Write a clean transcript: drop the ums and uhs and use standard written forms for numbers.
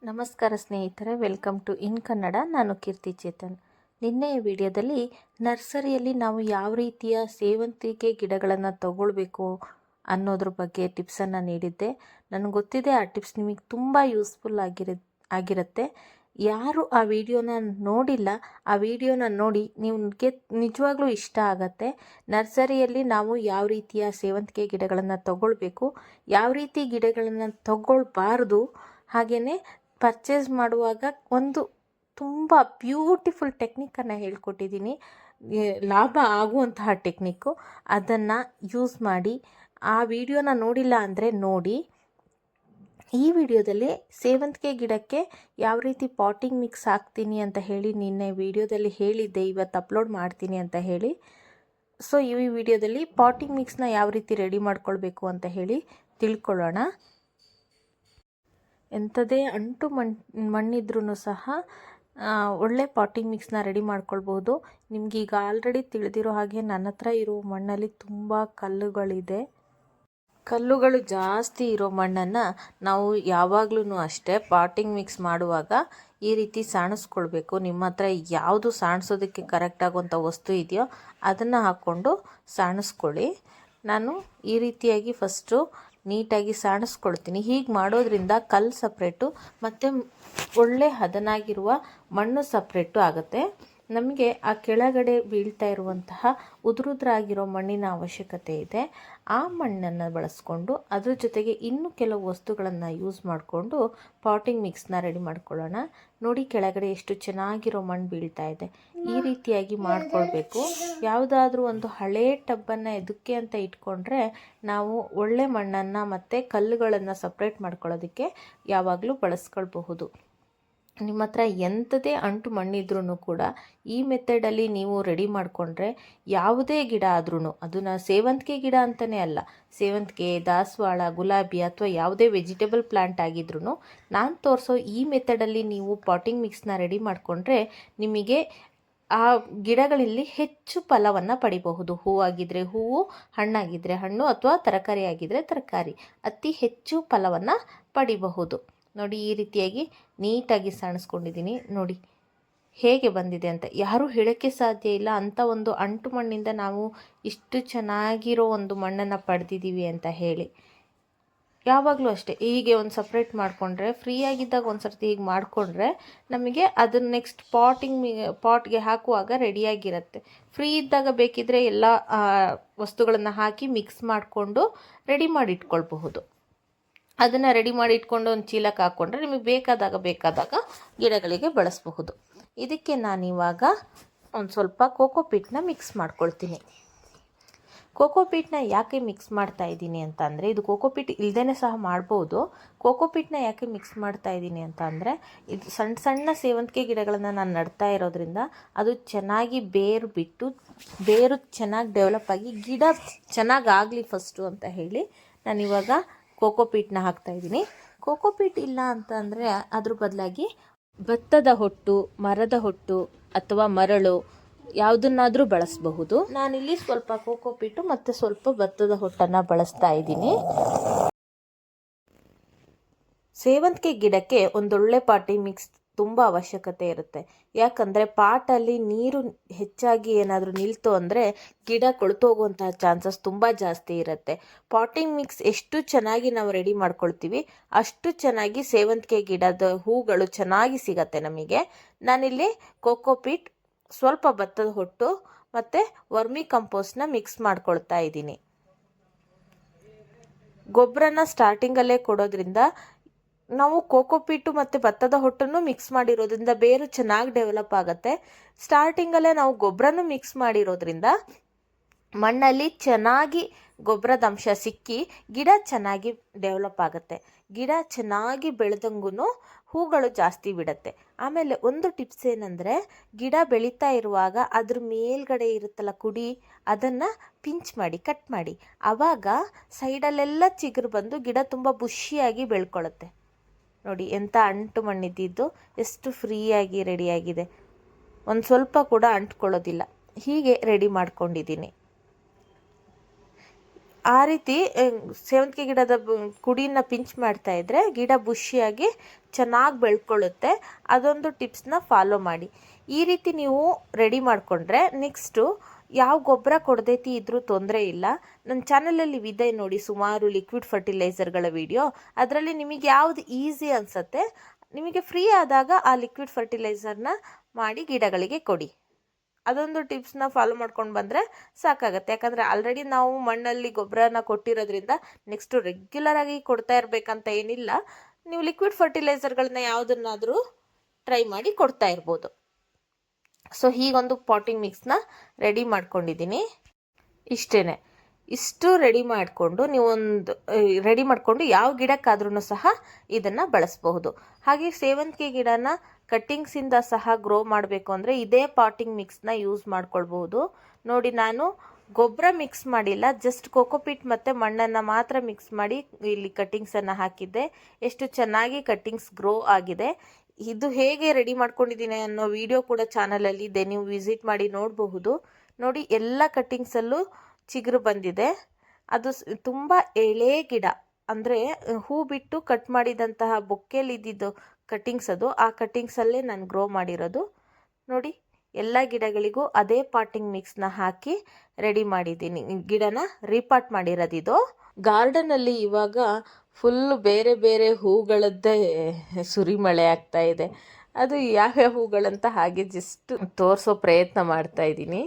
ನಮಸ್ಕಾರ ಸ್ನೇಹಿತರೆ, welcome to ಇನ್ ಕನ್ನಡ. ನಾನು ಕೀರ್ತಿ ಚೇತನ್. ನಿನ್ನೆಯ ವಿಡಿಯೋದಲ್ಲಿ ನರ್ಸರಿಯಲ್ಲಿ ನಾವು ಯಾವ ರೀತಿಯ ಸೇವಂತಿಗೆ ಗಿಡಗಳನ್ನು ತಗೊಳ್ಬೇಕು ಅನ್ನೋದ್ರ ಬಗ್ಗೆ ಟಿಪ್ಸನ್ನು ನೀಡಿದ್ದೆ. ನನಗೆ ಗೊತ್ತಿದೆ ಆ ಟಿಪ್ಸ್ ನಿಮಗೆ ತುಂಬ ಯೂಸ್ಫುಲ್ ಆಗಿರುತ್ತೆ. ಯಾರು ಆ ವಿಡಿಯೋನ ನೋಡಿಲ್ಲ, ಆ ವಿಡಿಯೋನ ನೋಡಿ ನಿಮಗೆ ನಿಜವಾಗ್ಲೂ ಇಷ್ಟ ಆಗತ್ತೆ. ನರ್ಸರಿಯಲ್ಲಿ ನಾವು ಯಾವ ರೀತಿಯ ಸೇವಂತಿಗೆ ಗಿಡಗಳನ್ನು ತಗೊಳ್ಬೇಕು, ಯಾವ ರೀತಿ ಗಿಡಗಳನ್ನು ತಗೊಳ್ಬಾರ್ದು, ಹಾಗೆಯೇ ಪರ್ಚೇಸ್ ಮಾಡುವಾಗ ಒಂದು ತುಂಬ ಬ್ಯೂಟಿಫುಲ್ ಟೆಕ್ನಿಕ್ಕನ್ನು ಹೇಳ್ಕೊಟ್ಟಿದ್ದೀನಿ. ಲಾಭ ಆಗುವಂತಹ ಟೆಕ್ನಿಕ್ಕು. ಅದನ್ನು ಯೂಸ್ ಮಾಡಿ. ಆ ವಿಡಿಯೋನ ನೋಡಿಲ್ಲ ಅಂದರೆ ನೋಡಿ. ಈ ವಿಡಿಯೋದಲ್ಲಿ ಸೇವಂತಿಗೆ ಗಿಡಕ್ಕೆ ಯಾವ ರೀತಿ ಪಾಟಿಂಗ್ ಮಿಕ್ಸ್ ಹಾಕ್ತೀನಿ ಅಂತ ಹೇಳಿ ನಿನ್ನೆ ವಿಡಿಯೋದಲ್ಲಿ ಹೇಳಿದ್ದೆ, ಇವತ್ತು ಅಪ್ಲೋಡ್ ಮಾಡ್ತೀನಿ ಅಂತ ಹೇಳಿ. ಸೊ ಈ ವಿಡಿಯೋದಲ್ಲಿ ಪಾಟಿಂಗ್ ಮಿಕ್ಸ್ನ ಯಾವ ರೀತಿ ರೆಡಿ ಮಾಡ್ಕೊಳ್ಬೇಕು ಅಂತ ಹೇಳಿ ತಿಳ್ಕೊಳ್ಳೋಣ. ಎಂಥದೇ ಅಂಟು ಮಣ್ಣಿದ್ರೂ ಸಹ ಒಳ್ಳೆ ಪಾಟಿಂಗ್ ಮಿಕ್ಸ್ನ ರೆಡಿ ಮಾಡ್ಕೊಳ್ಬೋದು. ನಿಮ್ಗೆ ಈಗ ಆಲ್ರೆಡಿ ತಿಳಿದಿರೋ ಹಾಗೆ ನನ್ನ ಹತ್ರ ಇರೋ ಮಣ್ಣಲ್ಲಿ ತುಂಬ ಕಲ್ಲುಗಳು ಜಾಸ್ತಿ ಇರೋ ಮಣ್ಣನ್ನು ನಾವು ಯಾವಾಗಲೂ ಅಷ್ಟೇ ಪಾಟಿಂಗ್ ಮಿಕ್ಸ್ ಮಾಡುವಾಗ ಈ ರೀತಿ ಸಾಣಿಸ್ಕೊಳ್ಬೇಕು. ನಿಮ್ಮ ಹತ್ರ ಯಾವುದು ಸಾಣಿಸೋದಕ್ಕೆ ಕರೆಕ್ಟ್ ಆಗುವಂಥ ವಸ್ತು ಇದೆಯೋ ಅದನ್ನು ಹಾಕ್ಕೊಂಡು ಸಾಣಿಸ್ಕೊಳ್ಳಿ. ನಾನು ಈ ರೀತಿಯಾಗಿ ಫಸ್ಟು ನೀಟಾಗಿ ಸಾಣಿಸ್ಕೊಳ್ತೀನಿ. ಹೀಗೆ ಮಾಡೋದ್ರಿಂದ ಕಲ್ಲು ಸಪ್ರೇಟು ಮತ್ತು ಒಳ್ಳೆ ಹದನಾಗಿರುವ ಮಣ್ಣು ಸಪ್ರೇಟು ಆಗುತ್ತೆ. ನಮಗೆ ಆ ಕೆಳಗಡೆ ಬೀಳ್ತಾ ಇರುವಂತಹ ಉದುರುದ್ರಾಗಿರೋ ಮಣ್ಣಿನ ಅವಶ್ಯಕತೆ ಇದೆ. ಆ ಮಣ್ಣನ್ನು ಬಳಸ್ಕೊಂಡು ಅದ್ರ ಜೊತೆಗೆ ಇನ್ನೂ ಕೆಲವು ವಸ್ತುಗಳನ್ನು ಯೂಸ್ ಮಾಡಿಕೊಂಡು ಪಾಟಿಂಗ್ ಮಿಕ್ಸ್ನ ರೆಡಿ ಮಾಡ್ಕೊಳ್ಳೋಣ. ನೋಡಿ, ಕೆಳಗಡೆ ಎಷ್ಟು ಚೆನ್ನಾಗಿರೋ ಮಣ್ಣು ಬೀಳ್ತಾ ಇದೆ. ಈ ರೀತಿಯಾಗಿ ಮಾಡ್ಕೊಳ್ಬೇಕು. ಯಾವುದಾದ್ರೂ ಒಂದು ಹಳೇ ಟಬ್ಬನ್ನು ಎದಕ್ಕೆ ಅಂತ ಇಟ್ಕೊಂಡ್ರೆ ನಾವು ಒಳ್ಳೆ ಮಣ್ಣನ್ನು ಮತ್ತು ಕಲ್ಲುಗಳನ್ನು ಸಪ್ರೇಟ್ ಮಾಡ್ಕೊಳ್ಳೋದಕ್ಕೆ ಯಾವಾಗಲೂ ಬಳಸ್ಕೊಳ್ಬಹುದು. ನಿಮ್ಮ ಹತ್ರ ಎಂಥದೇ ಅಂಟು ಮಣ್ಣಿದ್ರೂ ಕೂಡ ಈ ಮೆಥಡಲ್ಲಿ ನೀವು ರೆಡಿ ಮಾಡಿಕೊಂಡ್ರೆ ಯಾವುದೇ ಗಿಡ ಆದ್ರೂ, ಅದನ್ನು ಸೇವಂತಿಗೆ ಗಿಡ ಅಂತಲೇ ಅಲ್ಲ, ಸೇವಂತಿಗೆ, ದಾಸವಾಳ, ಗುಲಾಬಿ ಅಥವಾ ಯಾವುದೇ ವೆಜಿಟೇಬಲ್ ಪ್ಲಾಂಟ್ ಆಗಿದ್ರೂ ನಾನು ತೋರಿಸೋ ಈ ಮೆಥಡಲ್ಲಿ ನೀವು ಪಾಟಿಂಗ್ ಮಿಕ್ಸ್ನ ರೆಡಿ ಮಾಡಿಕೊಂಡ್ರೆ ನಿಮಗೆ ಆ ಗಿಡಗಳಲ್ಲಿ ಹೆಚ್ಚು ಫಲವನ್ನು ಪಡಿಬಹುದು. ಹೂವಾಗಿದ್ದರೆ ಹೂವು, ಹಣ್ಣಾಗಿದ್ದರೆ ಹಣ್ಣು ಅಥವಾ ತರಕಾರಿ ಆಗಿದ್ದರೆ ತರಕಾರಿ, ಅತಿ ಹೆಚ್ಚು ಫಲವನ್ನು ಪಡಿಬಹುದು. ನೋಡಿ, ಈ ರೀತಿಯಾಗಿ ನೀಟಾಗಿ ಸಾಣಿಸ್ಕೊಂಡಿದ್ದೀನಿ. ನೋಡಿ ಹೇಗೆ ಬಂದಿದೆ ಅಂತ. ಯಾರೂ ಹೇಳೋಕ್ಕೆ ಸಾಧ್ಯ ಇಲ್ಲ ಅಂಥ ಒಂದು ಅಂಟು ಮಣ್ಣಿಂದ ನಾವು ಇಷ್ಟು ಚೆನ್ನಾಗಿರೋ ಒಂದು ಮಣ್ಣನ್ನು ಪಡೆದಿದ್ದೀವಿ ಅಂತ ಹೇಳಿ. ಯಾವಾಗಲೂ ಅಷ್ಟೇ ಹೀಗೆ ಒಂದು ಸಪ್ರೇಟ್ ಮಾಡಿಕೊಂಡ್ರೆ, ಫ್ರೀಯಾಗಿದ್ದಾಗ ಒಂದು ಸರ್ತಿ ಹೀಗೆ ಮಾಡಿಕೊಂಡ್ರೆ ನಮಗೆ ಅದನ್ನು ನೆಕ್ಸ್ಟ್ ಪಾಟ್ಗೆ ಹಾಕುವಾಗ ರೆಡಿಯಾಗಿರುತ್ತೆ. ಫ್ರೀ ಇದ್ದಾಗ ಬೇಕಿದ್ದರೆ ಎಲ್ಲ ವಸ್ತುಗಳನ್ನು ಹಾಕಿ ಮಿಕ್ಸ್ ಮಾಡಿಕೊಂಡು ರೆಡಿ ಮಾಡಿ ಇಟ್ಕೊಳ್ಬಹುದು. ಅದನ್ನು ರೆಡಿ ಮಾಡಿ ಇಟ್ಕೊಂಡು ಒಂದು ಚೀಲಕ್ಕೆ ಹಾಕ್ಕೊಂಡ್ರೆ ನಿಮಗೆ ಬೇಕಾದಾಗ ಗಿಡಗಳಿಗೆ ಬಳಸಬಹುದು. ಇದಕ್ಕೆ ನಾನಿವಾಗ ಒಂದು ಸ್ವಲ್ಪ ಕೋಕೋಪೀಟ್ನ ಮಿಕ್ಸ್ ಮಾಡ್ಕೊಳ್ತೀನಿ. ಕೋಕೋಪೀಟ್ನ ಯಾಕೆ ಮಿಕ್ಸ್ ಮಾಡ್ತಾ ಇದ್ದೀನಿ ಅಂತ ಅಂದರೆ, ಇದು ಕೋಕೋಪೀಟ್ ಇಲ್ಲದೇ ಸಹ ಮಾಡ್ಬೋದು. ಕೋಕೋಪೀಟ್ನ ಯಾಕೆ ಮಿಕ್ಸ್ ಮಾಡ್ತಾ ಇದ್ದೀನಿ ಅಂತ ಅಂದರೆ, ಇದು ಸಣ್ಣ ಸಣ್ಣ ಸೇವಂತಿಗೆ ಗಿಡಗಳನ್ನು ನಾನು ನಡ್ತಾ ಇರೋದ್ರಿಂದ ಅದು ಚೆನ್ನಾಗಿ ಬೇರು ಚೆನ್ನಾಗಿ ಡೆವಲಪ್ ಆಗಿ ಗಿಡ ಚೆನ್ನಾಗಿ ಆಗಲಿ ಫಸ್ಟು ಅಂತ ಹೇಳಿ ನಾನಿವಾಗ ಕೋಕೋಪೀಟ್ನ ಹಾಕ್ತಾಯಿದ್ದೀನಿ. ಕೋಕೋಪೀಟ್ ಇಲ್ಲ ಅಂತ ಅಂದರೆ ಅದ್ರ ಬದಲಾಗಿ ಭತ್ತದ ಹೊಟ್ಟು, ಮರದ ಹೊಟ್ಟು ಅಥವಾ ಮರಳು ಯಾವುದನ್ನಾದರೂ ಬಳಸಬಹುದು. ನಾನಿಲ್ಲಿ ಸ್ವಲ್ಪ ಕೋಕೋಪೀಟು ಮತ್ತು ಸ್ವಲ್ಪ ಭತ್ತದ ಹೊಟ್ಟನ್ನು ಬಳಸ್ತಾ ಇದ್ದೀನಿ. ಸೇವಂತಿಗೆ ಗಿಡಕ್ಕೆ ಒಂದೊಳ್ಳೆ ಪಾಟಿಂಗ್ ಮಿಕ್ಸ್ ತುಂಬ ಅವಶ್ಯಕತೆ ಇರುತ್ತೆ. ಯಾಕಂದರೆ ಪಾಟಲ್ಲಿ ನೀರು ಹೆಚ್ಚಾಗಿ ಏನಾದರೂ ನಿಲ್ತು ಅಂದರೆ ಗಿಡ ಕೊಳ್ತೋಗುವಂತಹ ಚಾನ್ಸಸ್ ತುಂಬ ಜಾಸ್ತಿ ಇರುತ್ತೆ. ಪಾಟಿಂಗ್ ಮಿಕ್ಸ್ ಎಷ್ಟು ಚೆನ್ನಾಗಿ ನಾವು ರೆಡಿ ಮಾಡ್ಕೊಳ್ತೀವಿ ಅಷ್ಟು ಚೆನ್ನಾಗಿ ಸೇವಂತಿಗೆ ಗಿಡದ ಹೂಗಳು ಚೆನ್ನಾಗಿ ಸಿಗತ್ತೆ ನಮಗೆ. ನಾನಿಲ್ಲಿ ಕೋಕೋಪೀಟ್, ಸ್ವಲ್ಪ ಭತ್ತದ ಹೊಟ್ಟು ಮತ್ತು ವರ್ಮಿ ಕಂಪೋಸ್ಟ್ನ ಮಿಕ್ಸ್ ಮಾಡ್ಕೊಳ್ತಾ ಇದ್ದೀನಿ. ಗೊಬ್ಬರನ ಸ್ಟಾರ್ಟಿಂಗಲ್ಲೇ ಕೊಡೋದ್ರಿಂದ ನಾವು ಕೋಕೋಪೀಟು ಮತ್ತು ಭತ್ತದ ಹೊಟ್ಟನ್ನು ಮಿಕ್ಸ್ ಮಾಡಿರೋದ್ರಿಂದ ಬೇರು ಚೆನ್ನಾಗಿ ಡೆವಲಪ್ ಆಗುತ್ತೆ. ಸ್ಟಾರ್ಟಿಂಗಲ್ಲೇ ನಾವು ಗೊಬ್ಬರನೂ ಮಿಕ್ಸ್ ಮಾಡಿರೋದ್ರಿಂದ ಮಣ್ಣಲ್ಲಿ ಚೆನ್ನಾಗಿ ಗೊಬ್ಬರದ ಅಂಶ ಸಿಕ್ಕಿ ಗಿಡ ಚೆನ್ನಾಗಿ ಡೆವಲಪ್ ಆಗುತ್ತೆ. ಗಿಡ ಚೆನ್ನಾಗಿ ಬೆಳೆದಂಗೂ ಹೂಗಳು ಜಾಸ್ತಿ ಬಿಡುತ್ತೆ. ಆಮೇಲೆ ಒಂದು ಟಿಪ್ಸ್ ಏನಂದರೆ, ಗಿಡ ಬೆಳೀತಾ ಇರುವಾಗ ಅದ್ರ ಮೇಲ್ಗಡೆ ಇರುತ್ತಲ್ಲ ಕುಡಿ, ಅದನ್ನು ಪಿಂಚ್ ಮಾಡಿ, ಕಟ್ ಮಾಡಿ. ಆವಾಗ ಸೈಡಲ್ಲೆಲ್ಲ ಚಿಗುರು ಬಂದು ಗಿಡ ತುಂಬ ಬುಷಿಯಾಗಿ ಬೆಳ್ಕೊಳ್ಳುತ್ತೆ. ನೋಡಿ, ಎಂಥ ಅಂಟು ಮಣ್ಣಿದ್ದಿದ್ದು ಎಷ್ಟು ಫ್ರೀಯಾಗಿ ರೆಡಿಯಾಗಿದೆ. ಒಂದು ಸ್ವಲ್ಪ ಕೂಡ ಅಂಟ್ಕೊಳ್ಳೋದಿಲ್ಲ. ಹೀಗೆ ರೆಡಿ ಮಾಡ್ಕೊಂಡಿದ್ದೀನಿ. ಆ ರೀತಿ ಸೇವಂತಿಗೆ ಗಿಡದ ಕುಡಿನ ಪಿಂಚ್ ಮಾಡ್ತಾ ಇದ್ದರೆ ಗಿಡ ಬುಷಿಯಾಗಿ ಚೆನ್ನಾಗಿ ಬೆಳ್ಕೊಳ್ಳುತ್ತೆ. ಅದೊಂದು ಟಿಪ್ಸ್ನ ಫಾಲೋ ಮಾಡಿ. ಈ ರೀತಿ ನೀವು ರೆಡಿ ಮಾಡಿಕೊಂಡ್ರೆ ನೆಕ್ಸ್ಟು ಯಾವ ಗೊಬ್ಬರ ಕೊಡದೈತಿ ಇದ್ರೂ ತೊಂದರೆ ಇಲ್ಲ. ನನ್ನ ಚಾನಲಲ್ಲಿ ಇದೆ ನೋಡಿ ಸುಮಾರು ಲಿಕ್ವಿಡ್ ಫರ್ಟಿಲೈಸರ್ಗಳ ವಿಡಿಯೋ. ಅದರಲ್ಲಿ ನಿಮಗೆ ಯಾವುದು ಈಸಿ ಅನಿಸುತ್ತೆ ನಿಮಗೆ ಫ್ರೀ ಆದಾಗ ಆ ಲಿಕ್ವಿಡ್ ಫರ್ಟಿಲೈಸರ್ನ ಮಾಡಿ ಗಿಡಗಳಿಗೆ ಕೊಡಿ. ಅದೊಂದು ಟಿಪ್ಸ್ನ ಫಾಲೋ ಮಾಡ್ಕೊಂಡು ಬಂದರೆ ಸಾಕಾಗುತ್ತೆ. ಯಾಕಂದರೆ ಆಲ್ರೆಡಿ ನಾವು ಮಣ್ಣಲ್ಲಿ ಗೊಬ್ಬರನ ಕೊಟ್ಟಿರೋದ್ರಿಂದ ನೆಕ್ಸ್ಟು ರೆಗ್ಯುಲರಾಗಿ ಕೊಡ್ತಾ ಇರಬೇಕಂತ ಏನಿಲ್ಲ. ನೀವು ಲಿಕ್ವಿಡ್ ಫರ್ಟಿಲೈಸರ್ಗಳನ್ನ ಯಾವುದನ್ನಾದರೂ ಟ್ರೈ ಮಾಡಿ ಕೊಡ್ತಾ ಇರ್ಬೋದು. ಸೊ ಹೀಗೊಂದು ಪಾಟಿಂಗ್ ಮಿಕ್ಸ್ನ ರೆಡಿ ಮಾಡ್ಕೊಂಡಿದ್ದೀನಿ. ಇಷ್ಟು ರೆಡಿ ಮಾಡಿಕೊಂಡು ರೆಡಿ ಮಾಡಿಕೊಂಡು ಯಾವ ಗಿಡಕ್ಕಾದ್ರೂ ಸಹ ಇದನ್ನು ಬಳಸಬಹುದು. ಹಾಗೆ ಸೇವಂತಿಗೆ ಗಿಡನ ಕಟ್ಟಿಂಗ್ಸಿಂದ ಸಹ ಗ್ರೋ ಮಾಡಬೇಕು ಅಂದರೆ ಇದೇ ಪಾಟಿಂಗ್ ಮಿಕ್ಸ್ನ ಯೂಸ್ ಮಾಡ್ಕೊಳ್ಬಹುದು. ನೋಡಿ, ನಾನು ಗೊಬ್ಬರ ಮಿಕ್ಸ್ ಮಾಡಿಲ್ಲ, ಜಸ್ಟ್ ಕೋಕೋಪಿಟ್ ಮತ್ತು ಮಣ್ಣನ್ನು ಮಾತ್ರ ಮಿಕ್ಸ್ ಮಾಡಿ ಇಲ್ಲಿ ಕಟ್ಟಿಂಗ್ಸನ್ನು ಹಾಕಿದ್ದೆ. ಎಷ್ಟು ಚೆನ್ನಾಗಿ ಕಟ್ಟಿಂಗ್ಸ್ ಗ್ರೋ ಆಗಿದೆ. ಇದು ಹೇಗೆ ರೆಡಿ ಮಾಡ್ಕೊಂಡಿದ್ದೀನಿ ಅನ್ನೋ ವಿಡಿಯೋ ಕೂಡ ಚಾನಲಲ್ಲಿ ಇದೆ, ನೀವು ವಿಸಿಟ್ ಮಾಡಿ ನೋಡಬಹುದು. ನೋಡಿ, ಎಲ್ಲ ಕಟ್ಟಿಂಗ್ಸಲ್ಲೂ ಚಿಗುರು ಬಂದಿದೆ. ಅದು ತುಂಬ ಎಳೆ ಗಿಡ, ಅಂದರೆ ಹೂ ಬಿಟ್ಟು ಕಟ್ ಮಾಡಿದಂತಹ ಬೊಕ್ಕೆಯಲ್ಲಿ ಇದ್ದಿದ್ದು ಕಟ್ಟಿಂಗ್ಸ್ ಅದು. ಆ ಕಟ್ಟಿಂಗ್ಸಲ್ಲೇ ನಾನು ಗ್ರೋ ಮಾಡಿರೋದು. ನೋಡಿ, ಎಲ್ಲ ಗಿಡಗಳಿಗೂ ಅದೇ ಪಾಟಿಂಗ್ ಮಿಕ್ಸ್ನ ಹಾಕಿ ರೆಡಿ ಮಾಡಿದ್ದೀನಿ. ಗಿಡನ ರೀಪಾಟ್ ಮಾಡಿರೋದಿದು. ಗಾರ್ಡನಲ್ಲಿ ಇವಾಗ ಫುಲ್ಲು ಬೇರೆ ಬೇರೆ ಹೂಗಳದ್ದೇ ಸುರಿಮಳೆ ಆಗ್ತಾ ಇದೆ. ಅದು ಯಾವ್ಯಾವ ಹೂಗಳಂತ ಹಾಗೆ ಜಸ್ಟ್ ತೋರಿಸೋ ಪ್ರಯತ್ನ ಮಾಡ್ತಾ ಇದ್ದೀನಿ.